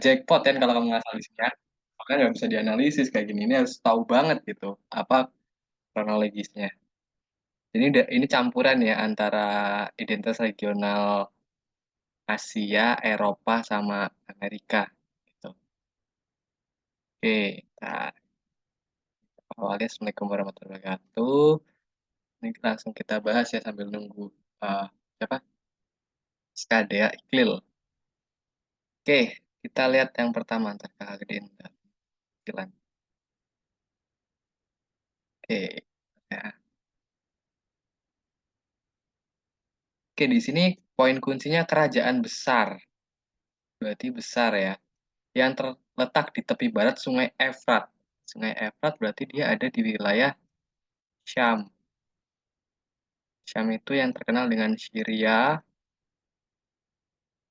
jackpot kan kalau kamu ngasal di sini ya. Makanya nggak bisa dianalisis kayak gini. Ini harus tahu banget gitu apa kronologisnya. Ini campuran ya antara identitas regional Asia, Eropa sama Amerika gitu. Oke, nah awalnya Assalamualaikum warahmatullahi wabarakatuh. Ini langsung kita bahas ya sambil nunggu siapa? Skadea Iklil. Oke, kita lihat yang pertama ntar kakak gedein kecilan. Oke. Ya. Oke, di sini poin kuncinya kerajaan besar. Berarti besar ya. Yang terletak di tepi barat Sungai Efrat. Sungai Efrat berarti dia ada di wilayah Syam. Syam itu yang terkenal dengan Syria,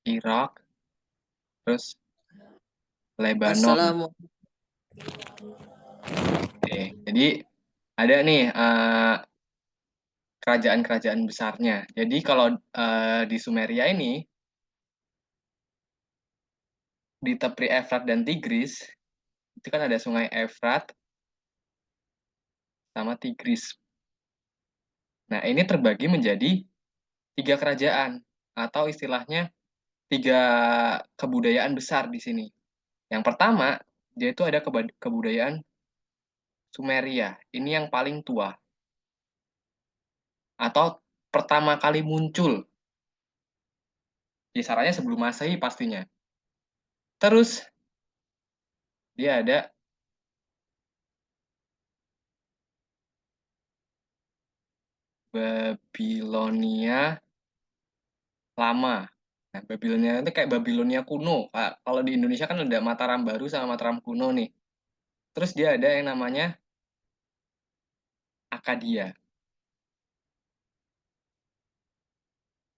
Irak, terus Lebanon. Assalamualaikum. Oke, jadi ada nih kerajaan-kerajaan besarnya. Jadi kalau di Sumeria ini, di tepi Efrat dan Tigris, itu kan ada Sungai Efrat sama Tigris. Nah, ini terbagi menjadi tiga kerajaan, atau istilahnya tiga kebudayaan besar di sini. Yang pertama, dia itu ada kebudayaan Sumeria. Ini yang paling tua, atau pertama kali muncul. Kisarannya sebelum Masehi pastinya. Terus, dia ada Babilonia lama. Nah, Babilonia itu kayak Babilonia kuno. Kalau di Indonesia kan ada Mataram baru sama Mataram kuno nih. Terus dia ada yang namanya Akadia.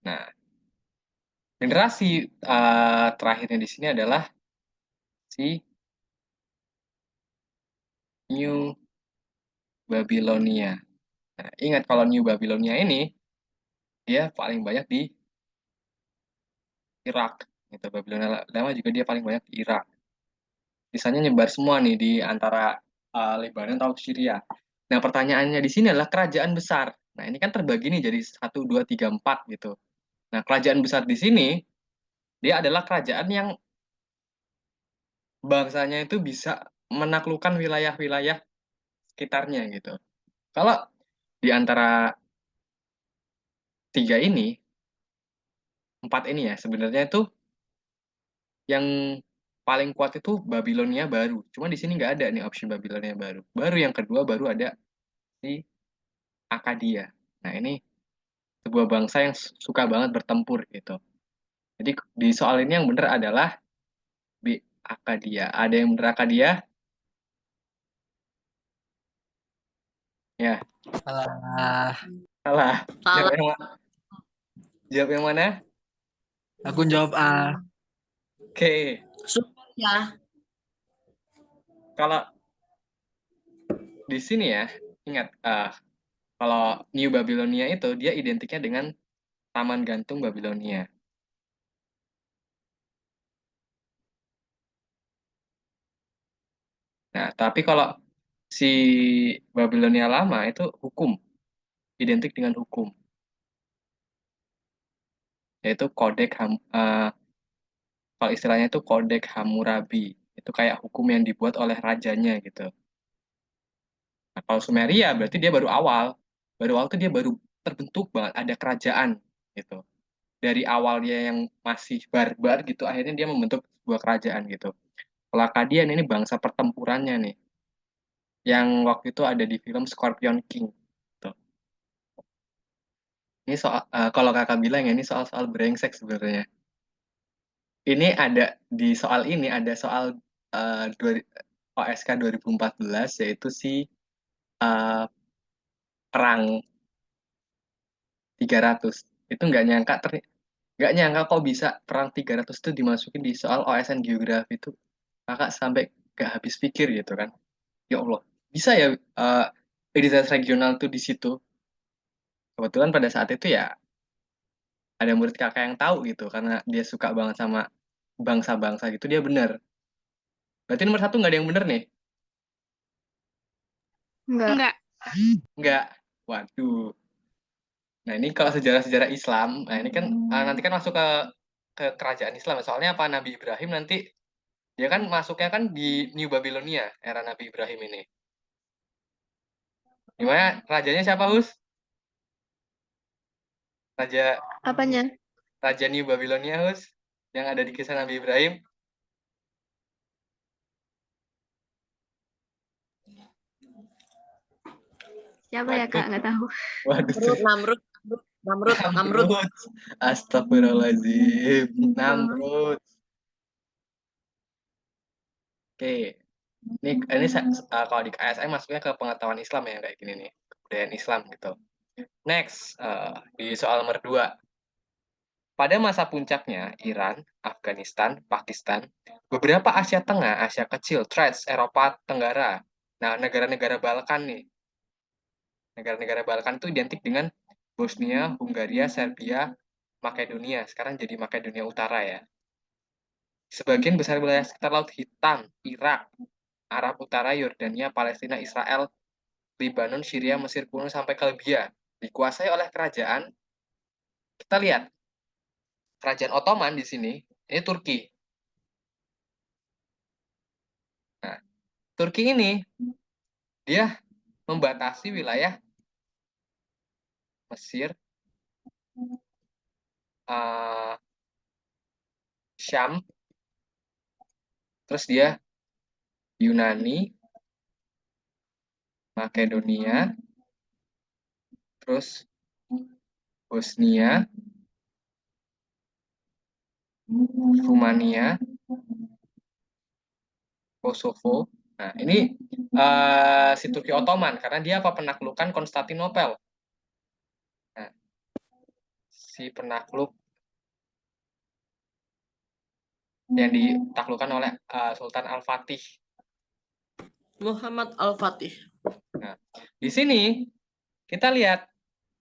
Nah, generasi terakhirnya di sini adalah si New Babilonia. Nah, ingat kalau New Babilonia ini dia paling banyak di Irak. Gitu. Babilonia lama juga dia paling banyak di Irak. Sisanya nyebar semua nih di antara Lebanon atau Syria. Nah, pertanyaannya di sini adalah kerajaan besar. Nah, ini kan terbagi nih jadi 1, 2, 3, 4 gitu. Nah, kerajaan besar di sini dia adalah kerajaan yang bangsanya itu bisa menaklukkan wilayah-wilayah sekitarnya gitu. Kalau di antara tiga ini, empat ini ya, sebenarnya itu yang paling kuat itu Babilonia baru. Cuma di sini nggak ada nih opsi Babilonia baru. Baru yang kedua baru ada si Akadia. Nah, ini sebuah bangsa yang suka banget bertempur gitu. Jadi di soal ini yang benar adalah B Akadia. Ada yang benar Akadia? Ya, Salah. salah. Jawab Salah. yang, jawab yang mana? Aku jawab A. Oke. Super ya. Kalau di sini ya, ingat kalau New Babylonia itu dia identiknya dengan Taman Gantung Babilonia. Nah, tapi kalau si Babilonia lama itu hukum, identik dengan hukum, yaitu kalau istilahnya itu Kodek Hammurabi. Itu kayak hukum yang dibuat oleh rajanya gitu. Nah, kalau Sumeria berarti dia baru awal. Baru awal tuh dia baru terbentuk banget, ada kerajaan gitu. Dari awal dia yang masih barbar gitu, akhirnya dia membentuk sebuah kerajaan gitu. Kalau Akkadian ini bangsa pertempurannya nih, yang waktu itu ada di film Scorpion King. Tuh. Ini soal, kalau kakak bilang ya, ini soal-soal brengsek sebenarnya. Ini ada di soal ini ada soal OSK 2014 yaitu si uh, perang 300. Itu nggak nyangka kok bisa perang 300 itu dimasukin di soal OSN geografi itu. Kakak sampai gak habis pikir gitu kan. Ya Allah, bisa ya identitas regional tuh di situ. Kebetulan pada saat itu ya ada murid kakak yang tahu gitu karena dia suka banget sama bangsa-bangsa gitu dia benar. Berarti nomor satu nggak ada yang benar nih? Enggak. Nggak. Waduh. Nah ini kalau sejarah-sejarah Islam, nah ini kan nanti kan masuk ke kerajaan Islam. Soalnya apa Nabi Ibrahim nanti dia kan masuknya kan di New Babylonia era Nabi Ibrahim ini. Gimana rajanya siapa Hus? Apanya? Raja New Babylonia Hus yang ada di kisah Nabi Ibrahim. Siapa ya Kak? Nggak tahu. Waduh. Namrud. Astagfirullahaladzim. Namrud. Oke. Ini kalau di KSM masuknya ke pengetahuan Islam ya kayak gini nih. Kebudayaan Islam gitu. Next, di soal nomor 2. Pada masa puncaknya, Iran, Afghanistan, Pakistan, beberapa Asia Tengah, Asia Kecil, Thrace, Eropa Tenggara. Nah, negara-negara Balkan nih. Negara-negara Balkan itu identik dengan Bosnia, Hungaria, Serbia, Makedonia. Sekarang jadi Makedonia Utara ya. Sebagian besar wilayah sekitar Laut Hitam, Irak, Arab Utara, Yordania, Palestina, Israel, Lebanon, Syria, Mesir kuno sampai ke Libya dikuasai oleh kerajaan. Kita lihat kerajaan Ottoman di sini ini Turki. Nah, Turki ini dia membatasi wilayah Mesir, Syam, terus dia Yunani, Makedonia, terus Bosnia, Rumania, Kosovo. Nah, ini si Turki Ottoman karena dia apa penaklukan Konstantinopel. Nah, si penakluk yang ditaklukkan oleh Sultan Al-Fatih. Muhammad Al-Fatih. Nah, di sini kita lihat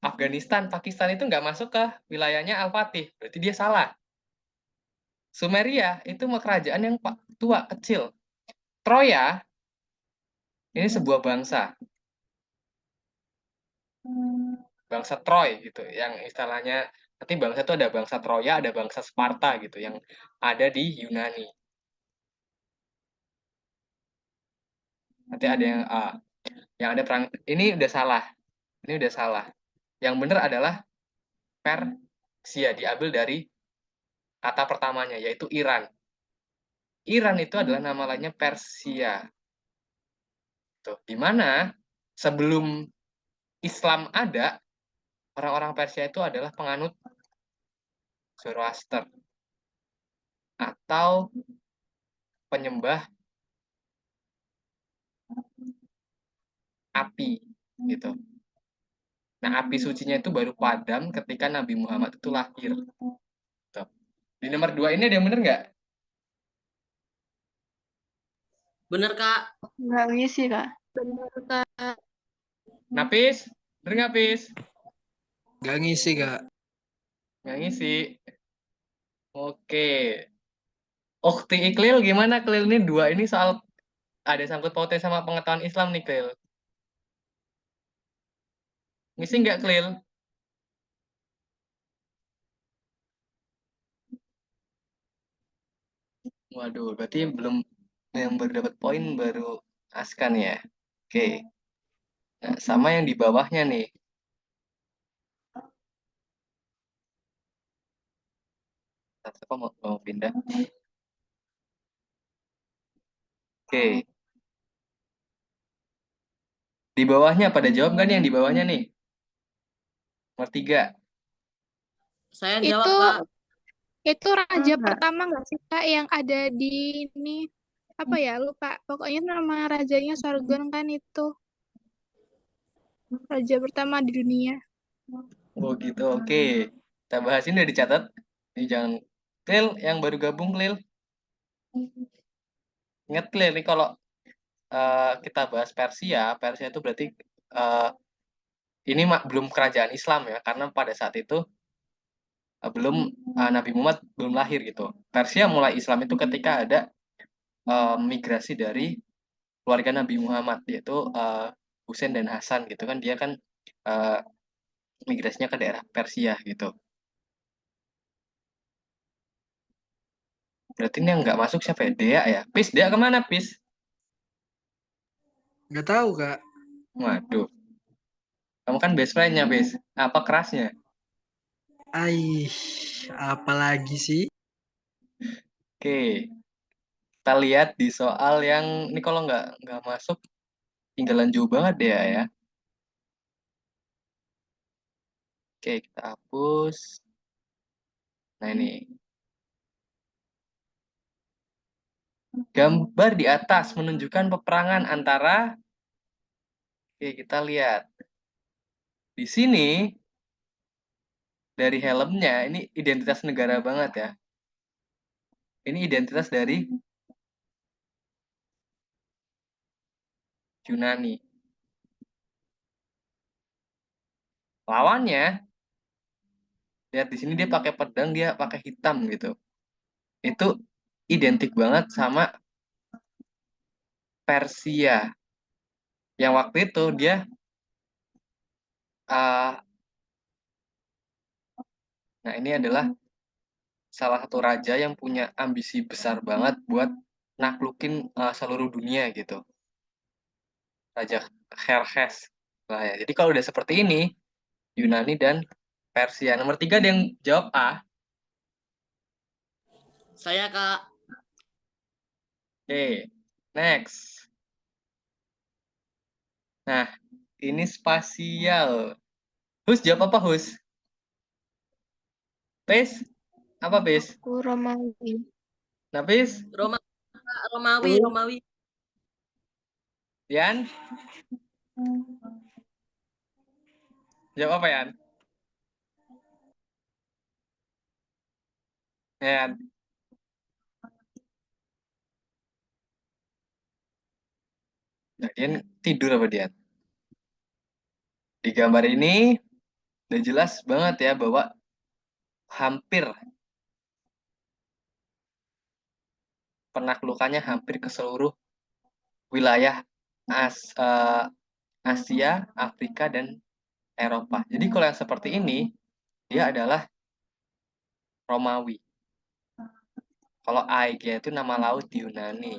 Afghanistan, Pakistan itu nggak masuk ke wilayahnya Al-Fatih. Berarti dia salah. Sumeria itu kerajaan yang tua, kecil. Troya ini sebuah bangsa. Bangsa Troy gitu. Yang istilahnya, nanti bangsa itu ada bangsa Troya, ada bangsa Sparta gitu. Yang ada di Yunani. Nanti ada yang ada perang. Ini udah salah. Ini udah salah. Yang benar adalah Persia diambil dari kata pertamanya yaitu Iran. Iran itu adalah nama lainnya Persia. Tuh, di mana sebelum Islam ada, orang-orang Persia itu adalah penganut Zoroaster atau penyembah api gitu. Nah, api sucinya itu baru padam ketika Nabi Muhammad itu lahir. Tuh. Di nomor 2 ini ada yang benar nggak? Bener, Kak. Nggak ngisi Kak. Bener, Kak. Napis? Bener nggak, Pis? Nggak ngisi, Kak. Nggak ngisi. Oke. Ukti Iklil gimana, Klil? Ini 2 ini soal ada sangkut pautnya sama pengetahuan Islam nih, Klil. Ngisi nggak, Klil? Waduh, berarti belum yang baru dapat poin baru Askan ya. Oke. Nah, sama yang di bawahnya nih. Apa mau pindah? Oke. Di bawahnya pada jawab nggak nih yang di bawahnya nih? Nomor 3. Saya Itu jawab, Kak. itu raja Enggak. pertama nggak sih Kak yang ada di ini apa ya lupa pokoknya nama rajanya Sargon kan itu raja pertama di dunia. Oh gitu, oke. Kita bahas ini udah dicatat. Ini jangan Klil yang baru gabung Klil. Ingat Klil nih kalau kita bahas Persia, Persia itu berarti ini belum kerajaan Islam ya, karena pada saat itu Nabi Muhammad belum lahir gitu. Persia mulai Islam itu ketika ada migrasi dari keluarga Nabi Muhammad, yaitu Husain dan Hasan gitu kan, dia kan migrasinya ke daerah Persia gitu. Berarti ini yang nggak masuk siapa ya? Dea ya? Pis, Dea kemana Pis? Nggak tahu, Kak. Waduh, kamu kan best friend-nya Pis. Apa kerasnya? Aih, apalagi sih? Oke, kita lihat di soal yang ini, kalau nggak masuk tinggalan jauh banget Dea ya. Oke, kita hapus. Nah ini, gambar di atas menunjukkan peperangan antara. Oke, kita lihat. Di sini, dari helmnya, ini identitas negara banget ya. Ini identitas dari Yunani. Lawannya, lihat di sini dia pakai pedang, dia pakai hitam gitu. Itu identik banget sama Persia. Yang waktu itu dia uh, nah ini adalah salah satu raja yang punya ambisi besar banget buat naklukin seluruh dunia gitu. Raja Xerxes lah ya. Jadi kalau udah seperti ini, Yunani dan Persia. Nomor 3 ada yang jawab A. Saya, Kak. Oke, next. Nah, ini spasial. Hus, jawab apa, Hus? Pes? Apa, Pes? Aku Romawi. Nah, Pes? Romawi. Yan? Jawab apa, Yan? Yan? Nah, Dian tidur apa, Dian? Di gambar ini udah jelas banget ya bahwa hampir penaklukannya hampir ke seluruh wilayah Asia, Afrika, dan Eropa. Jadi kalau yang seperti ini, dia adalah Romawi. Kalau Aegea itu nama laut di Yunani.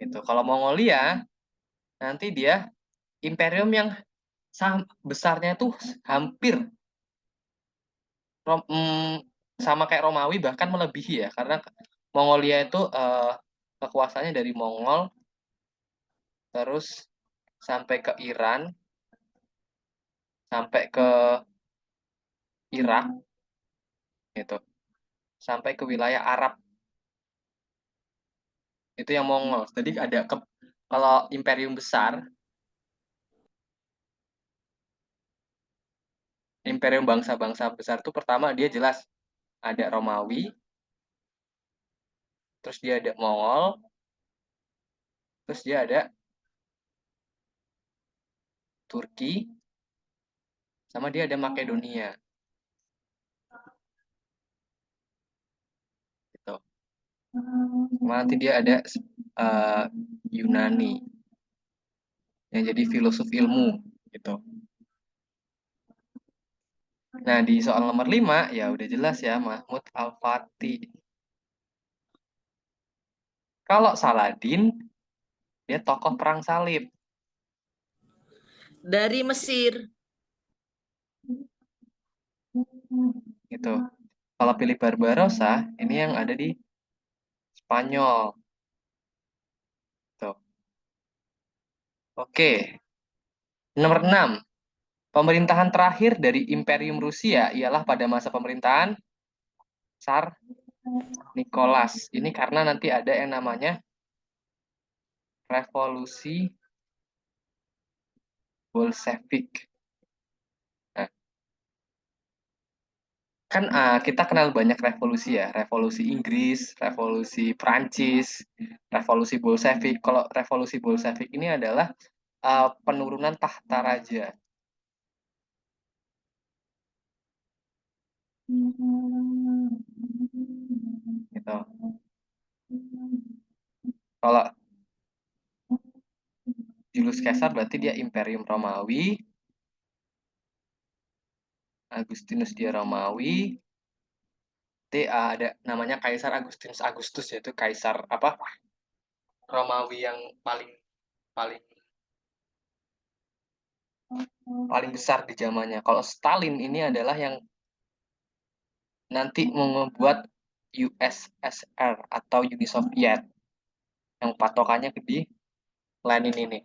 Gitu. Kalau Mongolia, nanti dia imperium yang besarnya itu hampir sama kayak Romawi, bahkan melebihi ya, karena Mongolia itu kekuasaannya dari Mongol terus sampai ke Iran, sampai ke Irak gitu, sampai ke wilayah Arab, itu yang Mongol. Jadi ada kalau imperium besar, imperium bangsa-bangsa besar itu pertama dia jelas ada Romawi, terus dia ada Mongol, terus dia ada Turki, sama dia ada Makedonia gitu. Nanti dia ada Yunani yang jadi filosof ilmu gitu. Nah, di soal nomor 5 ya udah jelas ya, Mahmud Al-Fatih. Kalau Saladin, dia tokoh perang salib. Dari Mesir. Gitu. Kalau pilih Barbarossa, ini yang ada di Spanyol. Tuh. Oke. Nomor 6. Pemerintahan terakhir dari Imperium Rusia ialah pada masa pemerintahan Tsar Nicholas. Ini karena nanti ada yang namanya revolusi Bolshevik. Nah, kan kita kenal banyak revolusi ya, revolusi Inggris, revolusi Prancis, revolusi Bolshevik. Kalau revolusi Bolshevik ini adalah penurunan tahta raja. Gitu. Kalau Julius Caesar berarti dia Imperium Romawi, Agustinus dia Romawi, ada namanya Kaisar Agustinus Agustus, yaitu kaisar apa Romawi yang paling paling paling besar di zamannya. Kalau Stalin ini adalah yang nanti mau membuat USSR atau Uni Soviet yang patokannya di Lenin ini.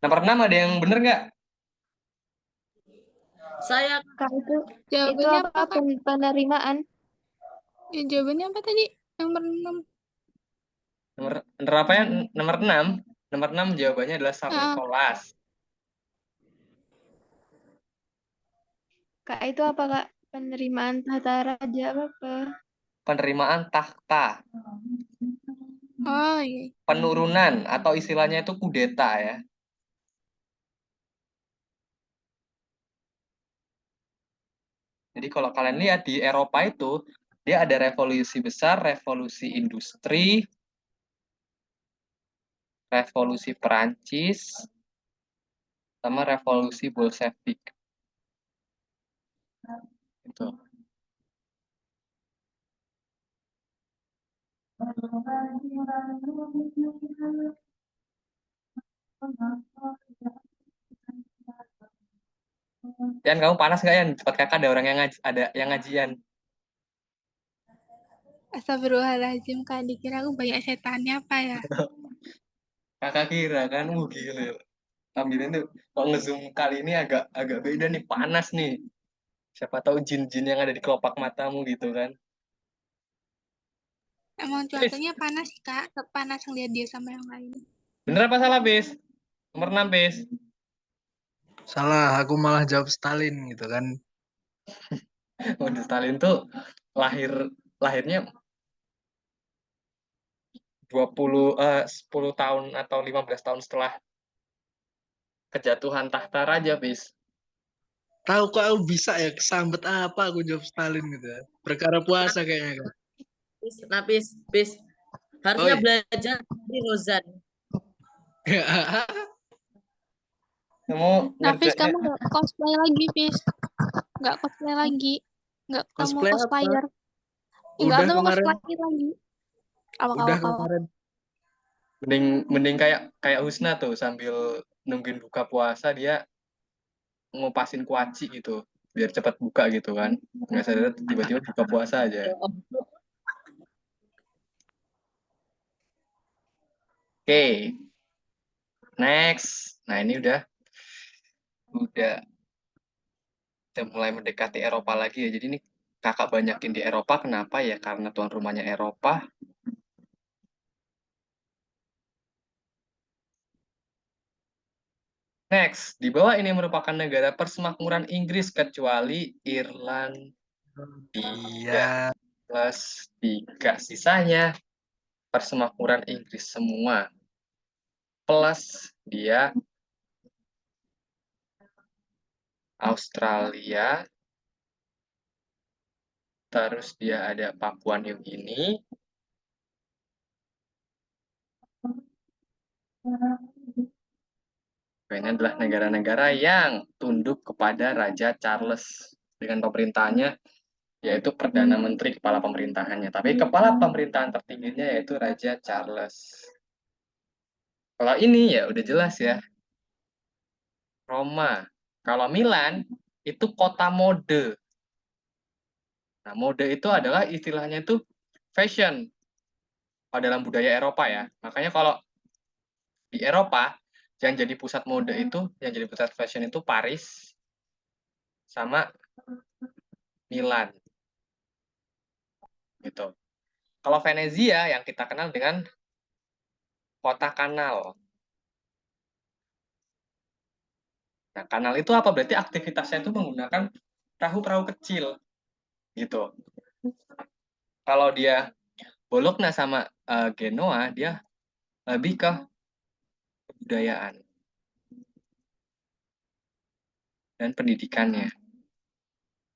Nomor 6 ada yang bener nggak? Saya Kak, itu Jawabannya apa apa, Kak? penerimaan? Ya, jawabannya apa tadi? Nomor 6. Nomor apa ya? Nomor 6. Nomor 6 jawabannya adalah Tsar Ah, Nicholas. Kak, itu apa Kak? Penerimaan tahta raja apa? Penerimaan tahta, oh iya. penurunan atau istilahnya itu kudeta ya. Jadi kalau kalian lihat di Eropa itu, dia ada revolusi besar, revolusi industri, revolusi Perancis, sama revolusi Bolshevik. Itu. Yan, kamu panas nggak Yan? Cepat kakak, ada orang yang ada yang ngajian. Astagfirullahaladzim, Kak. Dikira aku banyak setannya apa ya? Kakak kira kan, gila. Ambilin tuh, kok ngezoom kali ini agak agak beda nih, panas nih. Siapa tahu jin-jin yang ada di kelopak matamu gitu kan. Emang Bis, cuacanya panas sih, Kak. Panas ngeliat dia sama yang lain. bener apa salah, Bis? Nomor 6, Bis. salah, aku malah jawab Stalin gitu kan. Waduh, Stalin tuh lahirnya 10 tahun atau 15 tahun setelah kejatuhan tahta raja, Bis. Tahu kok aku bisa ya kesambet apa aku jawab Stalin gitu ya. Perkara puasa kayaknya kan. Bis. Oh Harusnya iya. belajar dari Rozan. Kamu Nafis, ngerjainnya kamu nggak cosplay lagi, Fis. Nggak cosplay lagi. Nggak ketemu Cosplay apa? cosplayer. Nggak Udah ketemu kemarin. cosplayer lagi. Apa Udah kamu? kemarin. mending kayak Husna tuh sambil nungguin buka puasa dia ngupasin kuaci gitu biar cepat buka gitu kan. Nggak sadar tiba-tiba buka puasa aja. Oke, next. Nah, ini udah mulai mendekati Eropa lagi ya. Jadi ini kakak banyakin di Eropa. Kenapa ya? Karena tuan rumahnya Eropa. Next, di bawah ini merupakan negara persemakmuran Inggris kecuali Irlandia. Iya. Plus 3 sisanya persemakmuran Inggris semua. Plus dia Australia, terus dia ada Papua New Guinea, ini adalah negara-negara yang tunduk kepada Raja Charles dengan pemerintahannya yaitu Perdana Menteri kepala pemerintahannya. Tapi kepala pemerintahan tertingginya yaitu Raja Charles. Kalau ini ya udah jelas ya, Roma. Kalau Milan itu kota mode. Nah, mode itu adalah istilahnya itu fashion dalam budaya Eropa ya. Makanya kalau di Eropa yang jadi pusat mode itu, yang jadi pusat fashion itu Paris sama Milan. Gitu. Kalau Venezia yang kita kenal dengan kota kanal. Nah, kanal itu apa? Berarti aktivitasnya itu menggunakan perahu-perahu kecil. Gitu. Kalau dia Bologna sama Genoa, dia lebih ke kebudayaan dan pendidikannya.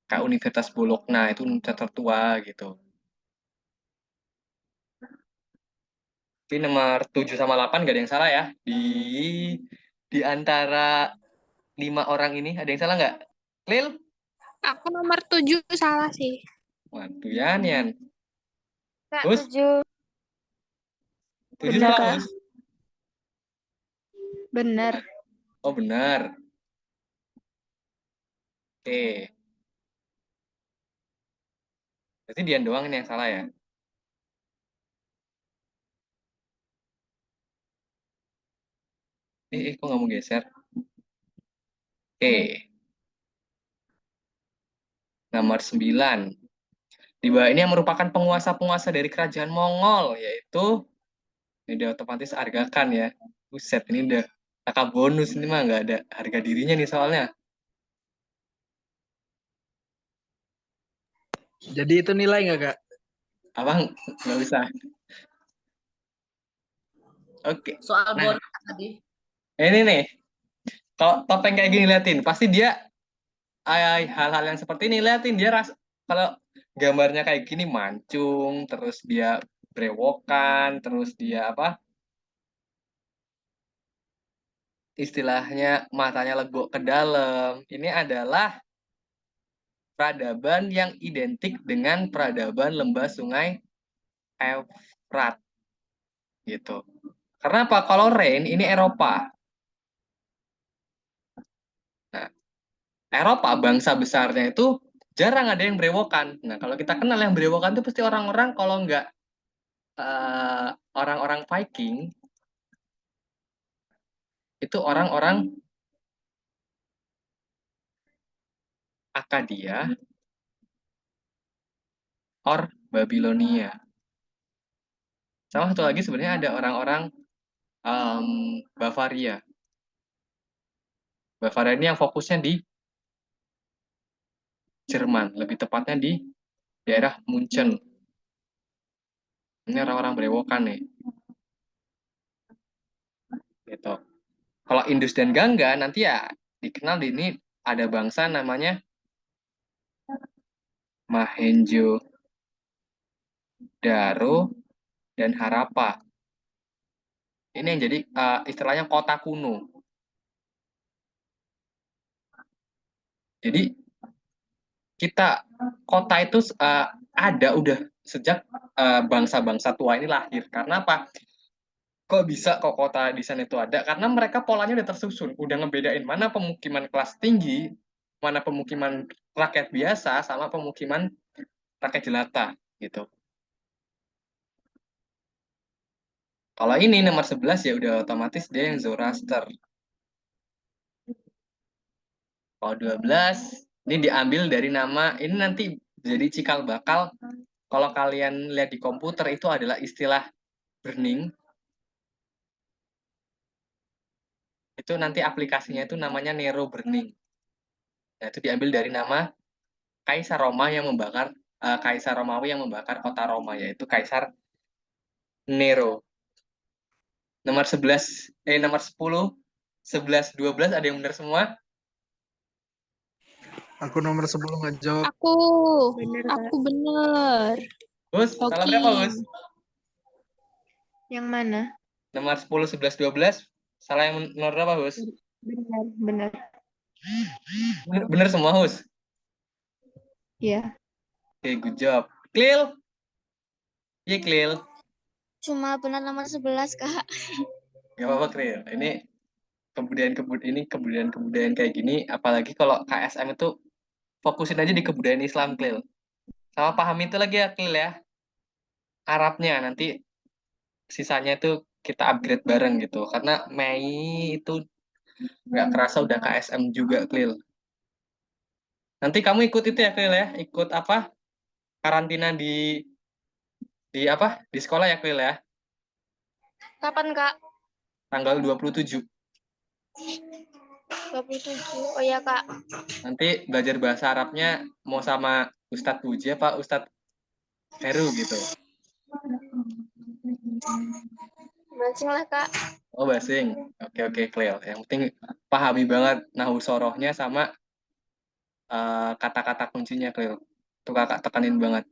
kayak Universitas Bologna itu universitas tertua gitu. Tapi nomor 7 sama 8 gak ada yang salah ya. Di antara 5 orang ini ada yang salah nggak? Lil? Aku nomor 7 salah sih. Waduh, Yan. Kak, Us? 7. 7 Bener, salah, Kak. Us? Bener. Oh, benar. Oke. Berarti Dian doang ini yang salah ya? Kok nggak mau geser? Oke. Nomor 9. Di bawah ini yang merupakan penguasa-penguasa dari kerajaan Mongol, yaitu ini udah otomatis Aga Khan ya. Buset, ini udah kakak bonus ini mah nggak ada harga dirinya nih soalnya. Jadi itu nilai nggak, Kak? Abang nggak bisa. Oke. Soal Nah, bonus tadi. ini nih. Kalau topeng kayak gini liatin, pasti dia hal-hal yang seperti ini liatin dia kalau gambarnya kayak gini mancung, terus dia brewokan, terus dia apa? Istilahnya matanya legok ke dalam. Ini adalah peradaban yang identik dengan peradaban lembah sungai Efrat gitu. Karena apa? Kalau Rhine ini Eropa. Nah, Eropa bangsa besarnya itu jarang ada yang brewokan. Nah, kalau kita kenal yang brewokan itu pasti orang-orang kalau nggak eh, orang-orang Viking itu orang-orang Akadia or Babilonia. Sama satu lagi sebenarnya ada orang-orang Bavaria. Bavaria ini yang fokusnya di Jerman, lebih tepatnya di daerah Munchen. Ini orang-orang brewokan nih. Gitu. Kalau Indus dan Gangga nanti ya dikenal di ini ada bangsa namanya Mohenjo-daro dan Harappa. Ini yang jadi istilahnya kota kuno. Jadi kita kota itu ada udah sejak bangsa-bangsa tua ini lahir. Karena apa? Kok bisa kok kota di sana itu ada? Karena mereka polanya udah tersusun, udah ngebedain mana pemukiman kelas tinggi, mana pemukiman rakyat biasa, sama pemukiman rakyat jelata gitu. Kalau ini nomor 11 ya udah otomatis dia yang Zoroaster. Kalau 12 ini diambil dari nama ini nanti jadi cikal bakal kalau kalian lihat di komputer itu adalah istilah burning. Itu nanti aplikasinya itu namanya Nero Burning. Nah, itu diambil dari nama Kaisar Roma yang membakar Kaisar Romawi yang membakar kota Roma yaitu Kaisar Nero. Nomor 11 nomor 10, 11, 12 ada yang benar semua? Aku nomor 10 nggak jawab. Bener, Kak. Aku bener. Gus, salah berapa, Gus? Yang mana? Nomor 10, 11, 12. Salah yang nomor berapa, Gus? Bener, bener. Bener semua, Gus? Iya. Oke, good job. Clear? Iya, clear. Cuma benar nomor 11, Kak. Gak apa-apa, clear. Ini kebudayaan kayak gini, apalagi kalau KSM itu fokusin aja di kebudayaan Islam, clear. Sama paham itu lagi ya, clear ya. Arabnya nanti sisanya itu kita upgrade bareng gitu. Karena Mei itu nggak kerasa udah KSM juga, clear. Nanti kamu ikut itu ya, clear ya. Ikut apa? Karantina di apa? Di sekolah ya, clear ya. Kapan, Kak? Tanggal 27. 27. Oh iya, Kak. Nanti belajar bahasa Arabnya mau sama Ustadz Puji apa Ustadz Heru gitu. Basing lah, Kak. Oh, basing. Oke, clear. Yang penting pahami banget nahu sorohnya sama kata-kata kuncinya, Cleo. Tuh kakak tekanin banget.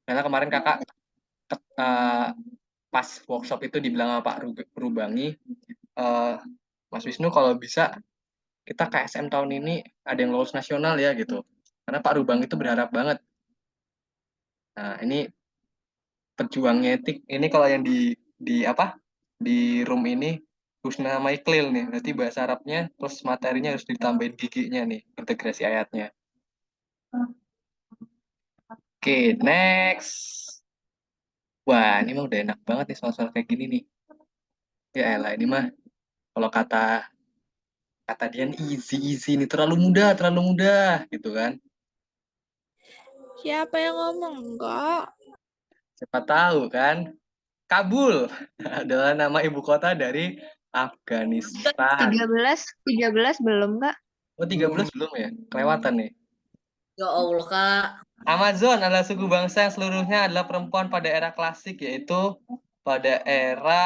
Karena kemarin kakak pas workshop itu dibilang sama Pak Rubangi, Mas Wisnu kalau bisa kita KSM tahun ini ada yang lolos nasional ya gitu. Karena Pak Rubang itu berharap banget. Nah, ini pejuang etik. Ini kalau yang di apa? Di room ini Husna Maiklil nih. Berarti bahasa Arabnya plus materinya harus ditambahin giginya nih, integrasi ayatnya. Oke, next. Wah, ini mah udah enak banget nih soal-soal kayak gini nih. Ya elah, ini mah kalau kata Dian easy nih, terlalu mudah gitu kan. Siapa yang ngomong? Enggak. Siapa tahu kan. Kabul adalah nama ibu kota dari Afghanistan. 13 belum, Kak? Oh, 13 belum ya? Kelewatan nih. Ya Allah, Kak. Amazon adalah suku bangsa yang seluruhnya adalah perempuan pada era klasik, yaitu pada era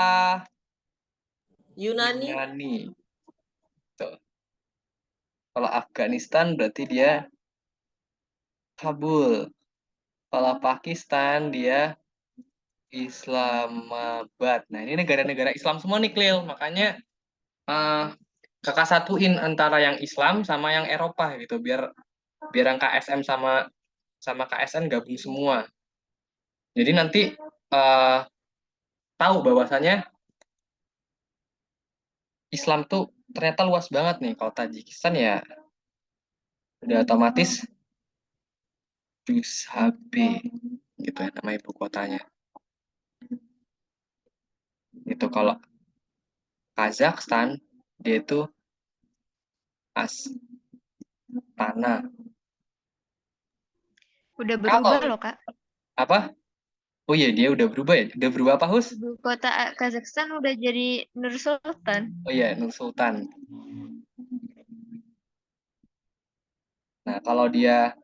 Yunani. Yunani. Tuh. Kalau Afghanistan berarti dia Kabul. Kalau Pakistan dia Islamabad. Nah, ini negara-negara Islam semua nih, Klil. Makanya kakak satuin antara yang Islam sama yang Eropa gitu, biar yang KSM sama KSN gabung semua. Jadi nanti tahu bahwasanya Islam tuh ternyata luas banget nih. Kalau Tajikistan ya udah otomatis Dushanbe gitu ya nama ibu kotanya. Itu kalau Kazakhstan dia itu Astana. Udah berubah Kalau loh, Kak. apa? Oh iya, dia udah berubah ya? Udah berubah apa, Hus? Ibu kota Kazakhstan udah jadi Nur Sultan. Oh iya, Nur Sultan. Nah, kalau dia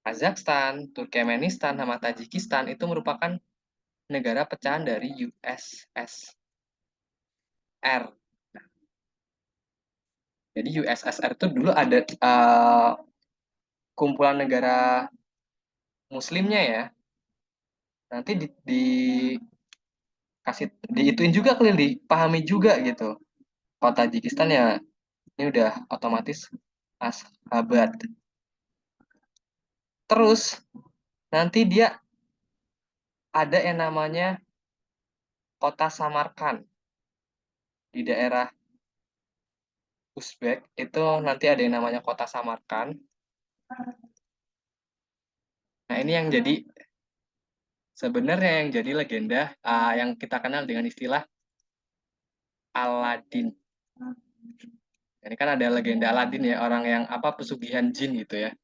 Kazakhstan, Turkmenistan, sama Tajikistan itu merupakan negara pecahan dari USSR. Jadi USSR itu dulu ada kumpulan negara muslimnya ya. Nanti kasih diituin juga kali dipahami juga gitu. Kalau Tajikistan ya ini udah otomatis Ashabat. Terus nanti dia ada yang namanya kota Samarkand di daerah Uzbek itu nanti ada yang namanya kota Samarkand. Nah, ini yang jadi sebenarnya yang jadi legenda yang kita kenal dengan istilah Aladin. Ini kan ada legenda Aladin ya, orang yang apa pesugihan jin gitu ya.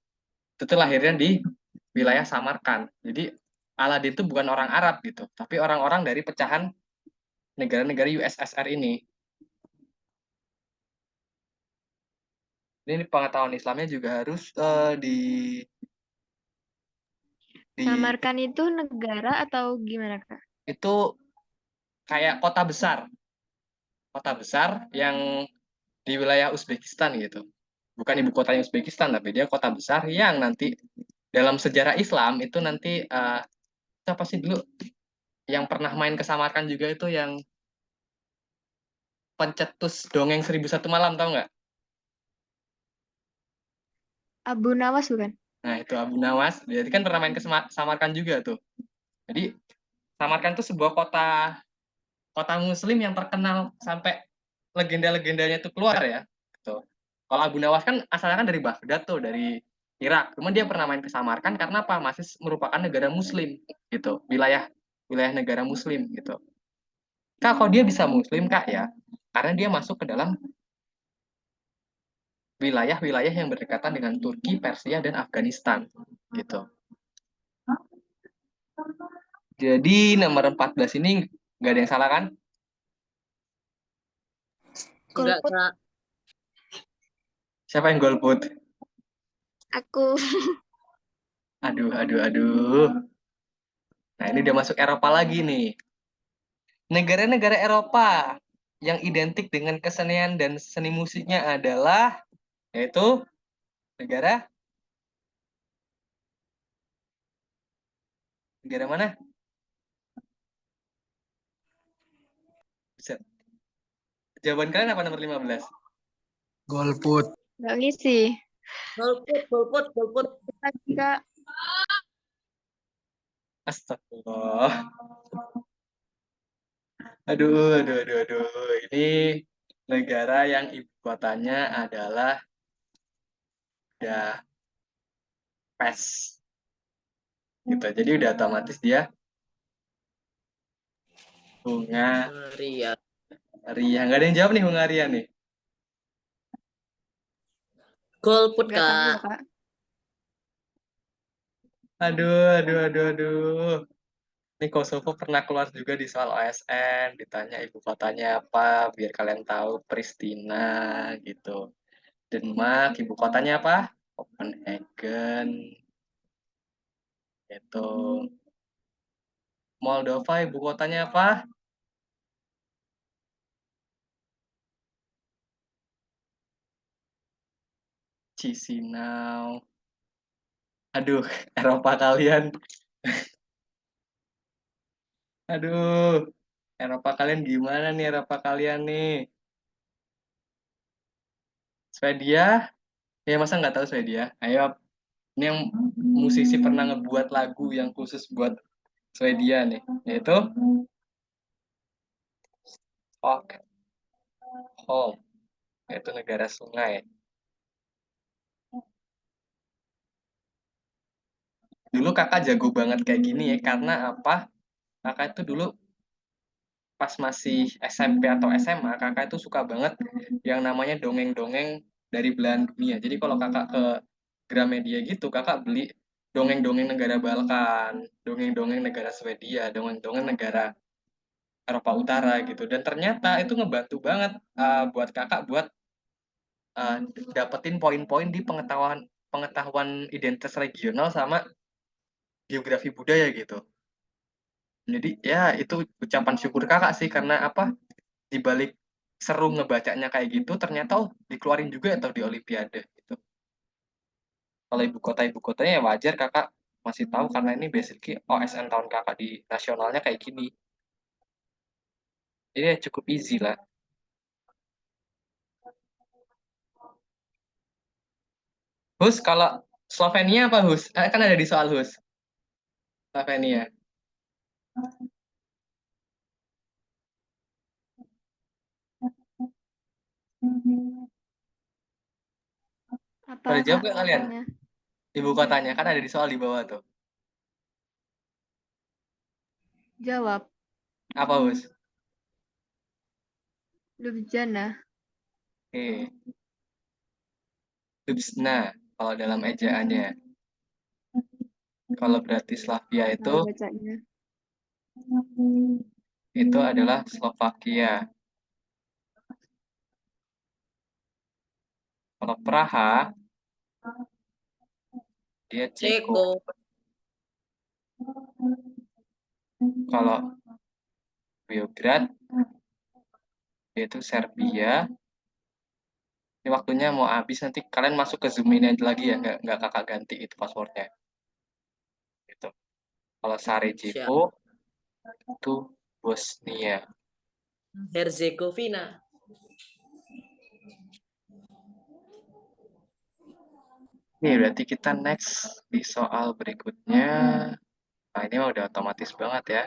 Itu tuh lahirnya di wilayah Samarkand. Jadi Aladin itu bukan orang Arab gitu, tapi orang-orang dari pecahan negara-negara USSR ini. Ini pengetahuan Islamnya juga harus di Samarkand itu negara atau gimana, Kak? itu kayak kota besar yang di wilayah Uzbekistan gitu. Bukan ibu kotanya Uzbekistan, tapi dia kota besar yang nanti dalam sejarah Islam itu nanti siapa sih dulu yang pernah main ke Samarkand juga itu yang pencetus dongeng 1001 malam, tahu nggak? Abu Nawas bukan? Nah, itu Abu Nawas, dia kan pernah main ke Samarkand juga tuh. Jadi Samarkand itu sebuah kota muslim yang terkenal sampai legenda-legendanya itu keluar ya. Gitu. Kalau Abu Nawas kan asalnya kan dari Baghdad tuh, dari Irak. Cuman dia pernah main ke Samarkand karena apa? Masih merupakan negara muslim gitu. Wilayah negara muslim gitu. Kak, kok dia bisa muslim, Kak ya? Karena dia masuk ke dalam wilayah-wilayah yang berdekatan dengan Turki, Persia, dan Afghanistan gitu. Jadi nomor 14 ini nggak ada yang salah kan? Enggak, Golput. Kak. Siapa yang golput? Aku. Aduh. Nah, ini udah masuk Eropa lagi nih. Negara-negara Eropa yang identik dengan kesenian dan seni musiknya adalah yaitu negara mana? Bisa. Jawaban kalian apa nomor 15? Golput. Nggak ngisi. Golput. Kak. Astagfirullah. Aduh. Ini negara yang ibu kotanya adalah udah PES. Gitu. Jadi udah otomatis dia Hungaria. Hungaria. Nggak ada yang jawab nih Hungaria nih. Golput, Nggak tahu, Kak. Kak. Aduh. Ini Kosovo pernah keluar juga di soal OSN, ditanya ibu kotanya apa, biar kalian tahu Pristina gitu. Denmark, ibu kotanya apa? Copenhagen. Gitu. Moldova, ibu kotanya apa? Chisinau. Aduh, Eropa kalian. Aduh, Eropa kalian gimana nih Eropa kalian nih? Swedia? Ya masa nggak tahu Swedia? Ayo, ini yang musisi pernah ngebuat lagu yang khusus buat Swedia nih, yaitu Stockholm, yaitu negara sungai. Dulu kakak jago banget kayak gini ya, karena apa? Kakak itu dulu pas masih SMP atau SMA, kakak itu suka banget yang namanya dongeng-dongeng dari belahan dunia. Jadi kalau kakak ke Gramedia gitu, kakak beli dongeng-dongeng negara Balkan, dongeng-dongeng negara Swedia, dongeng-dongeng negara Eropa Utara gitu. Dan ternyata itu ngebantu banget buat kakak buat dapetin poin-poin di pengetahuan identitas regional sama geografi budaya gitu. Jadi ya itu ucapan syukur kakak sih karena apa? Di balik seru ngebacanya kayak gitu ternyata dikeluarin juga atau di Olimpiade gitu. Kalau ibu kotanya ya wajar kakak masih tahu karena ini basically OSN tahun kakak di nasionalnya kayak gini. Jadi ya cukup easy lah. Hus, kalau Slovenia apa Hus? Kan ada di soal Hus. Slovenia. Apa, Pada jawab Kak? nggak kalian? Katanya? Ibu kotanya kan ada di soal di bawah tuh. Jawab. Apa Hus? Ljubljana. Oke. Ljubljana kalau dalam ejaannya. Kalau Bratislava itu Cara bacanya. adalah Slovakia. Kalau Praha dia Ceko. Ceko. Kalau Beograd yaitu Serbia. Ini waktunya mau habis, nanti kalian masuk ke Zoom ini aja lagi ya, nggak kakak ganti itu passwordnya. Gitu. Kalau Sarajevo itu Bosnia. Herzegovina. Nih berarti kita next di soal berikutnya. Nah ini mah udah otomatis banget ya.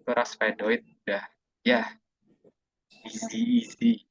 Raspedoid udah ya easy.